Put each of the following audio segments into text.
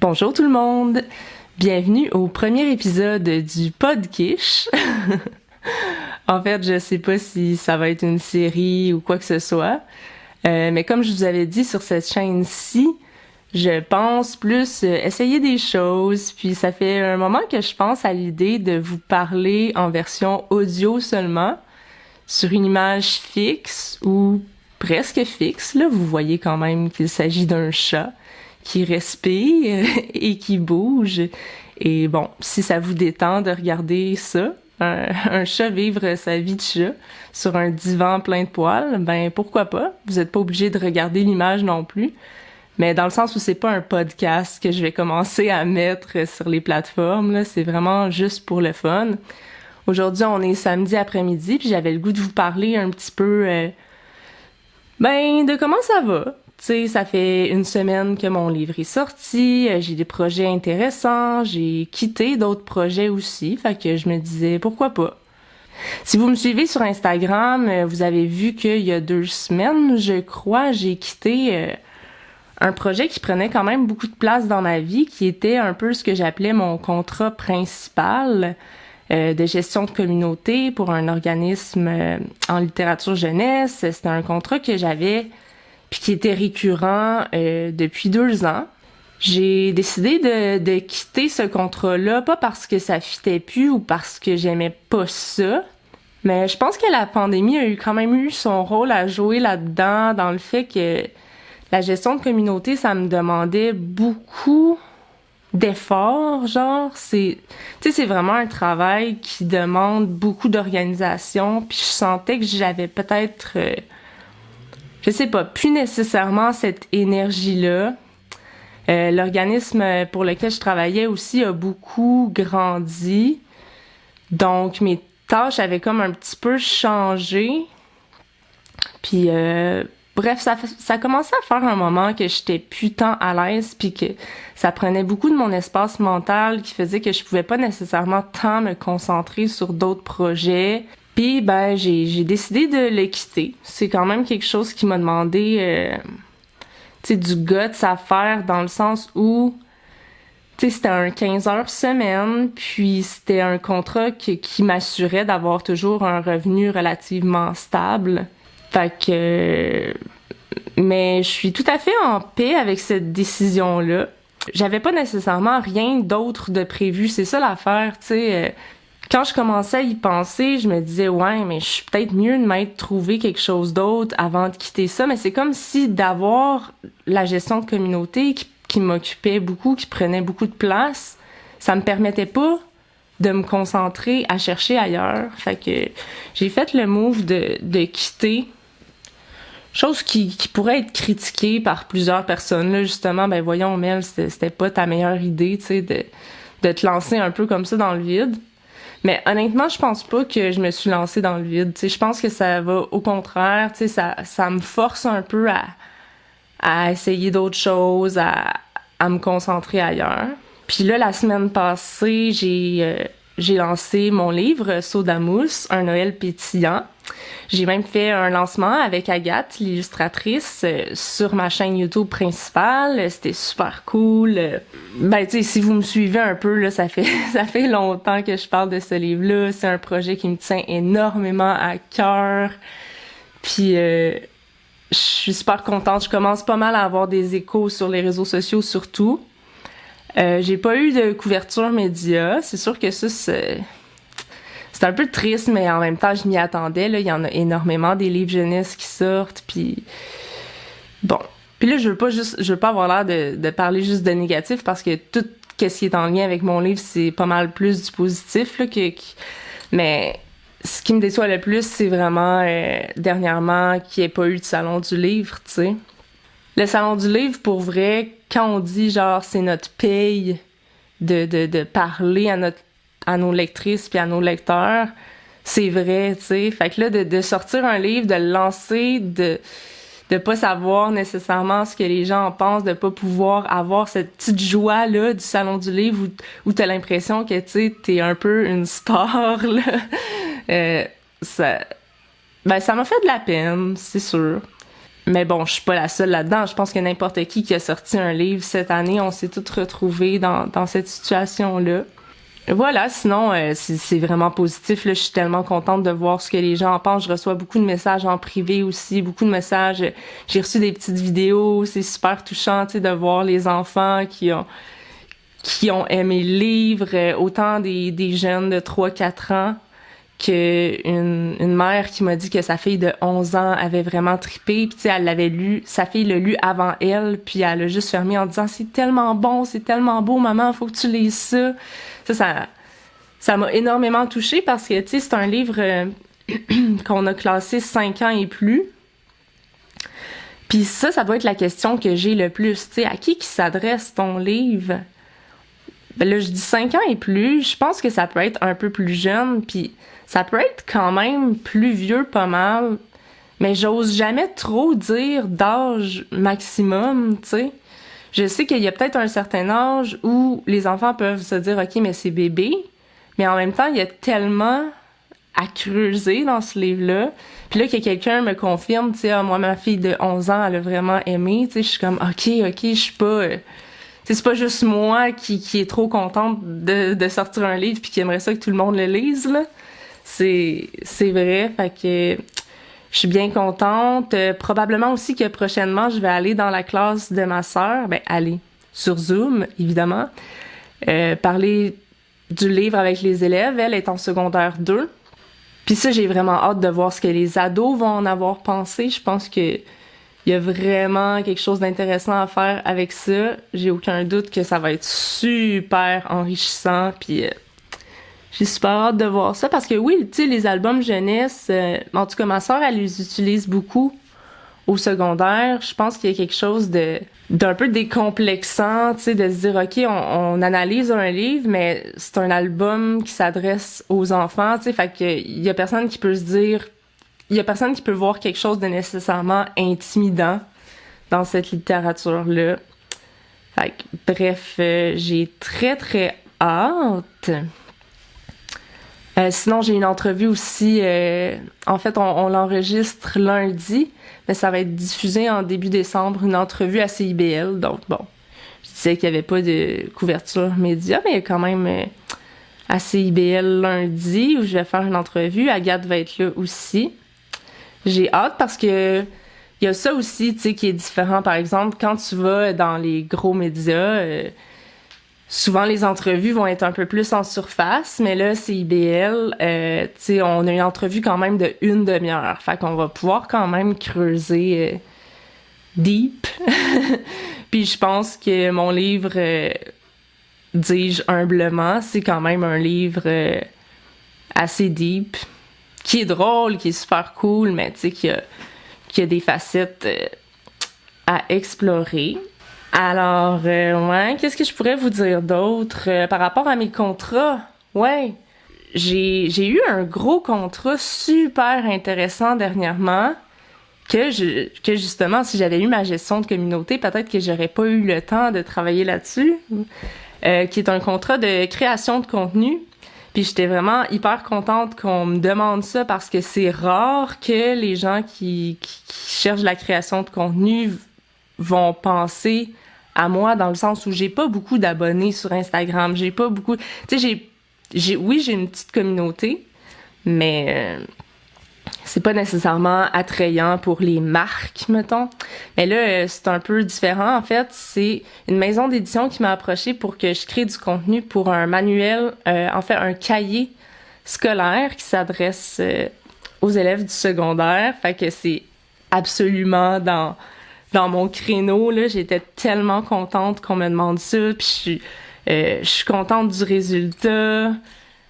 Bonjour tout le monde! Bienvenue au premier épisode du Podquiche. En fait, je sais pas si ça va être une série ou quoi que ce soit, mais comme je vous avais dit sur cette chaîne-ci, je pense plus essayer des choses, puis ça fait un moment que je pense à l'idée de vous parler en version audio seulement, sur une image fixe ou presque fixe, là, vous voyez quand même qu'il s'agit d'un chat qui respire et qui bouge. Et bon, si ça vous détend de regarder ça, un chat vivre sa vie de chat sur un divan plein de poils, ben pourquoi pas? Vous n'êtes pas obligé de regarder l'image non plus. Mais dans le sens où c'est pas un podcast que je vais commencer à mettre sur les plateformes, là, c'est vraiment juste pour le fun. Aujourd'hui, on est samedi après-midi, puis j'avais le goût de vous parler un petit peu de comment ça va. Tu sais, ça fait une semaine que mon livre est sorti, j'ai des projets intéressants, j'ai quitté d'autres projets aussi, fait que je me disais pourquoi pas. Si vous me suivez sur Instagram, vous avez vu qu'il y a 2 semaines, je crois, j'ai quitté un projet qui prenait quand même beaucoup de place dans ma vie, qui était un peu ce que j'appelais mon contrat principal de gestion de communauté pour un organisme en littérature jeunesse. C'était un contrat que j'avais puis qui était récurrent depuis 2 ans. J'ai décidé de quitter ce contrat-là, pas parce que ça fitait plus ou parce que j'aimais pas ça, mais je pense que la pandémie a quand même eu son rôle à jouer là-dedans, dans le fait que la gestion de communauté, ça me demandait beaucoup d'efforts, genre, c'est vraiment un travail qui demande beaucoup d'organisation, puis je sentais que j'avais peut-être je sais pas, plus nécessairement cette énergie-là. L'organisme pour lequel je travaillais aussi a beaucoup grandi. Donc, mes tâches avaient comme un petit peu changé. Puis, bref, ça commençait à faire un moment que j'étais plus tant à l'aise puis que ça prenait beaucoup de mon espace mental qui faisait que je pouvais pas nécessairement tant me concentrer sur d'autres projets. Puis, j'ai décidé de le quitter. C'est quand même quelque chose qui m'a demandé, du guts à faire dans le sens où, c'était un 15 heures semaine, puis c'était un contrat qui m'assurait d'avoir toujours un revenu relativement stable. Fait que... mais je suis tout à fait en paix avec cette décision-là. J'avais pas nécessairement rien d'autre de prévu. C'est ça l'affaire, tu sais... Quand je commençais à y penser, je me disais, ouais, mais je suis peut-être mieux de m'être trouvé quelque chose d'autre avant de quitter ça. Mais c'est comme si d'avoir la gestion de communauté qui m'occupait beaucoup, qui prenait beaucoup de place, ça me permettait pas de me concentrer à chercher ailleurs. Fait que j'ai fait le move de quitter. Chose qui pourrait être critiquée par plusieurs personnes. Là, justement, voyons, Mel, c'était pas ta meilleure idée, tu sais, de te lancer un peu comme ça dans le vide. Mais honnêtement, je pense pas que je me suis lancée dans le vide. Je pense que ça va au contraire. Ça me force un peu à essayer d'autres choses, à me concentrer ailleurs. Puis là, la semaine passée, j'ai lancé mon livre Sodamousse, un Noël pétillant. J'ai même fait un lancement avec Agathe, l'illustratrice, sur ma chaîne YouTube principale. C'était super cool. Si vous me suivez un peu, là, ça fait longtemps que je parle de ce livre-là. C'est un projet qui me tient énormément à cœur. Puis, je suis super contente. Je commence pas mal à avoir des échos sur les réseaux sociaux, surtout. J'ai pas eu de couverture média. C'est sûr que ça, c'est un peu triste, mais en même temps, je m'y attendais. Là, il y en a énormément des livres jeunesse qui sortent, puis bon. Puis là, je veux pas avoir l'air de parler juste de négatif, parce que tout ce qui est en lien avec mon livre, c'est pas mal plus du positif, là, mais ce qui me déçoit le plus, c'est vraiment, dernièrement, qu'il n'y ait pas eu de salon du livre, tu sais. Le salon du livre, pour vrai, quand on dit, genre, c'est notre paye de parler à nos lectrices puis à nos lecteurs, c'est vrai, tu sais. Fait que là, de sortir un livre, de le lancer, de pas savoir nécessairement ce que les gens en pensent, de pas pouvoir avoir cette petite joie-là du salon du livre où t'as l'impression que, tu sais, t'es un peu une star, là. Ça m'a fait de la peine, c'est sûr. Mais bon, je suis pas la seule là-dedans. Je pense que n'importe qui a sorti un livre cette année, on s'est tous retrouvés dans cette situation-là. Voilà, sinon, c'est vraiment positif. Là, je suis tellement contente de voir ce que les gens en pensent. Je reçois beaucoup de messages en privé aussi, beaucoup de messages. J'ai reçu des petites vidéos. C'est super touchant, tu sais, de voir les enfants qui ont aimé le livre, autant des jeunes de 3-4 ans qu'une mère qui m'a dit que sa fille de 11 ans avait vraiment trippé, puis tu sais, elle l'avait lu, sa fille l'a lu avant elle, puis elle a juste fermé en disant « C'est tellement bon, c'est tellement beau, maman, faut que tu lises ça. » Ça m'a énormément touchée parce que, tu sais, c'est un livre qu'on a classé 5 ans et plus. Puis ça doit être la question que j'ai le plus, tu sais, à qui s'adresse ton livre? Ben là, je dis 5 ans et plus, je pense que ça peut être un peu plus jeune, puis ça peut être quand même plus vieux pas mal, mais j'ose jamais trop dire d'âge maximum, tu sais. Je sais qu'il y a peut-être un certain âge où les enfants peuvent se dire « Ok, mais c'est bébé », mais en même temps, il y a tellement à creuser dans ce livre-là. Puis là, que quelqu'un me confirme, tu sais, ah, moi, ma fille de 11 ans, elle a vraiment aimé, tu sais, je suis comme « Ok, je suis pas... c'est pas juste moi qui est trop contente de sortir un livre puis qui aimerait ça que tout le monde le lise, là. C'est vrai, fait que je suis bien contente. Probablement aussi que prochainement, je vais aller dans la classe de ma sœur, aller sur Zoom, évidemment, parler du livre avec les élèves. Elle est en secondaire 2. Puis ça, j'ai vraiment hâte de voir ce que les ados vont en avoir pensé. Je pense que il y a vraiment quelque chose d'intéressant à faire avec ça. J'ai aucun doute que ça va être super enrichissant. Puis j'ai super hâte de voir ça. Parce que oui, tu sais, les albums jeunesse, en tout cas, ma sœur, elle les utilise beaucoup au secondaire. Je pense qu'il y a quelque chose d'un peu décomplexant, tu sais, de se dire, OK, on analyse un livre, mais c'est un album qui s'adresse aux enfants, tu sais. Fait que il y a personne qui peut se dire... Il y a personne qui peut voir quelque chose de nécessairement intimidant dans cette littérature-là. Fait que, bref, j'ai très, très hâte. Sinon, j'ai une entrevue aussi. En fait, on l'enregistre lundi, mais ça va être diffusé en début décembre, une entrevue à CIBL. Donc, bon, je disais qu'il n'y avait pas de couverture média, mais il y a quand même à CIBL lundi où je vais faire une entrevue. Agathe va être là aussi. J'ai hâte parce que il y a ça aussi, tu sais, qui est différent. Par exemple, quand tu vas dans les gros médias, souvent les entrevues vont être un peu plus en surface, mais là, c'est IBL, tu sais, on a une entrevue quand même de 1 demi-heure. Fait qu'on va pouvoir quand même creuser deep. Puis je pense que mon livre, dis-je humblement, c'est quand même un livre assez deep, qui est drôle, qui est super cool, mais tu sais, qui a des facettes à explorer. Alors, ouais, qu'est-ce que je pourrais vous dire d'autre par rapport à mes contrats? Ouais, j'ai eu un gros contrat super intéressant dernièrement que justement, si j'avais eu ma gestion de communauté, peut-être que j'aurais pas eu le temps de travailler là-dessus, qui est un contrat de création de contenu. Puis j'étais vraiment hyper contente qu'on me demande ça parce que c'est rare que les gens qui cherchent la création de contenu vont penser à moi dans le sens où j'ai pas beaucoup d'abonnés sur Instagram, j'ai pas beaucoup, tu sais, j'ai une petite communauté, mais c'est pas nécessairement attrayant pour les marques, mettons. Mais là, c'est un peu différent, en fait. C'est une maison d'édition qui m'a approchée pour que je crée du contenu pour un manuel, en fait, un cahier scolaire qui s'adresse aux élèves du secondaire. Fait que c'est absolument dans mon créneau, là. J'étais tellement contente qu'on me demande ça, puis je suis contente du résultat.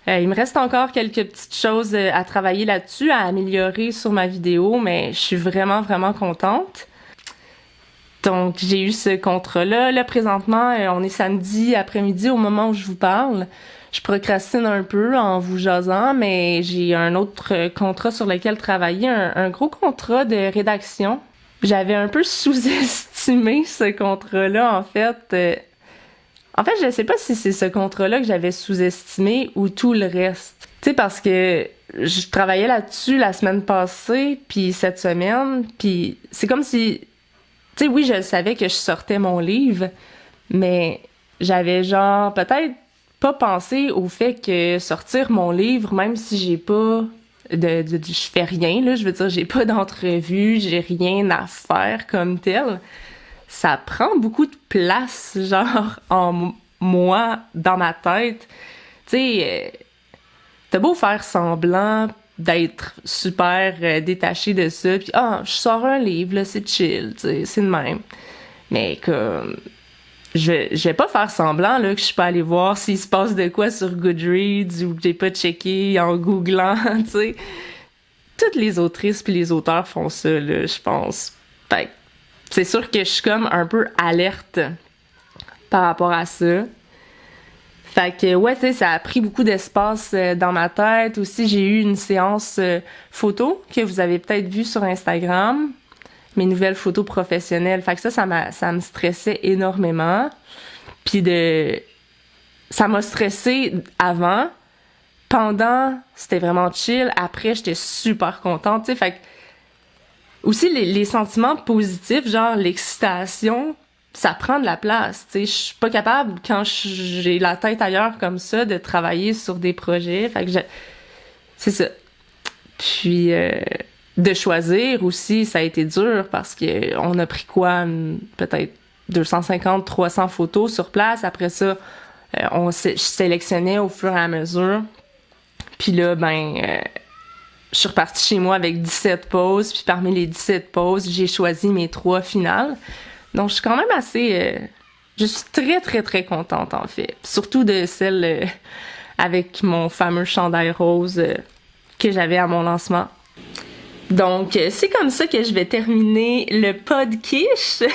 Il me reste encore quelques petites choses à travailler là-dessus, à améliorer sur ma vidéo, mais je suis vraiment, vraiment contente. Donc, j'ai eu ce contrat-là. Là, présentement, on est samedi après-midi au moment où je vous parle. Je procrastine un peu en vous jasant, mais j'ai un autre contrat sur lequel travailler, un gros contrat de rédaction. J'avais un peu sous-estimé ce contrat-là, en fait. En fait, je sais pas si c'est ce contrat-là que j'avais sous-estimé ou tout le reste. Tu sais, parce que je travaillais là-dessus la semaine passée, puis cette semaine, puis c'est comme si... Tu sais, oui, je savais que je sortais mon livre, mais j'avais genre peut-être pas pensé au fait que sortir mon livre, même si j'ai pas je fais rien, là, je veux dire, j'ai pas d'entrevue, j'ai rien à faire comme tel, ça prend beaucoup de place, genre, moi, dans ma tête. Tu sais, t'as beau faire semblant d'être super détaché de ça, puis je sors un livre, là, c'est chill, tu sais, c'est le même. Mais comme, je vais pas faire semblant là que je suis pas allée voir s'il se passe de quoi sur Goodreads ou que j'ai pas checké en googlant, tu sais. Toutes les autrices puis les auteurs font ça, là, je pense. Fait que c'est sûr que je suis comme un peu alerte par rapport à ça. Fait que, ouais, tu sais, ça a pris beaucoup d'espace dans ma tête. Aussi, j'ai eu une séance photo que vous avez peut-être vue sur Instagram. Mes nouvelles photos professionnelles. Fait que ça me stressait énormément. Puis ça m'a stressé avant. Pendant, c'était vraiment chill. Après, j'étais super contente, tu sais. Fait que, aussi, les sentiments positifs, genre l'excitation, ça prend de la place, tu sais. Je suis pas capable, quand j'ai la tête ailleurs comme ça, de travailler sur des projets. Fait que c'est ça. Puis, de choisir aussi, ça a été dur parce que on a pris quoi, peut-être 250, 300 photos sur place. Après ça, on sélectionnait au fur et à mesure. Puis là, je suis repartie chez moi avec 17 poses. Puis parmi les 17 poses, j'ai choisi mes 3 finales. Donc, je suis quand même assez... je suis très, très, très contente, en fait. Surtout de celle avec mon fameux chandail rose que j'avais à mon lancement. Donc, c'est comme ça que je vais terminer le podcast.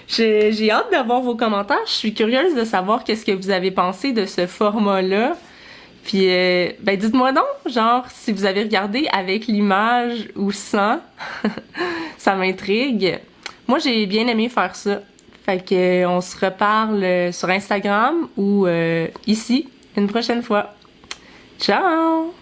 J'ai hâte d'avoir vos commentaires. Je suis curieuse de savoir qu'est-ce que vous avez pensé de ce format-là. Puis, dites-moi donc, genre, si vous avez regardé avec l'image ou sans. Ça m'intrigue. Moi, j'ai bien aimé faire ça. Fait que, on se reparle sur Instagram ou ici une prochaine fois. Ciao!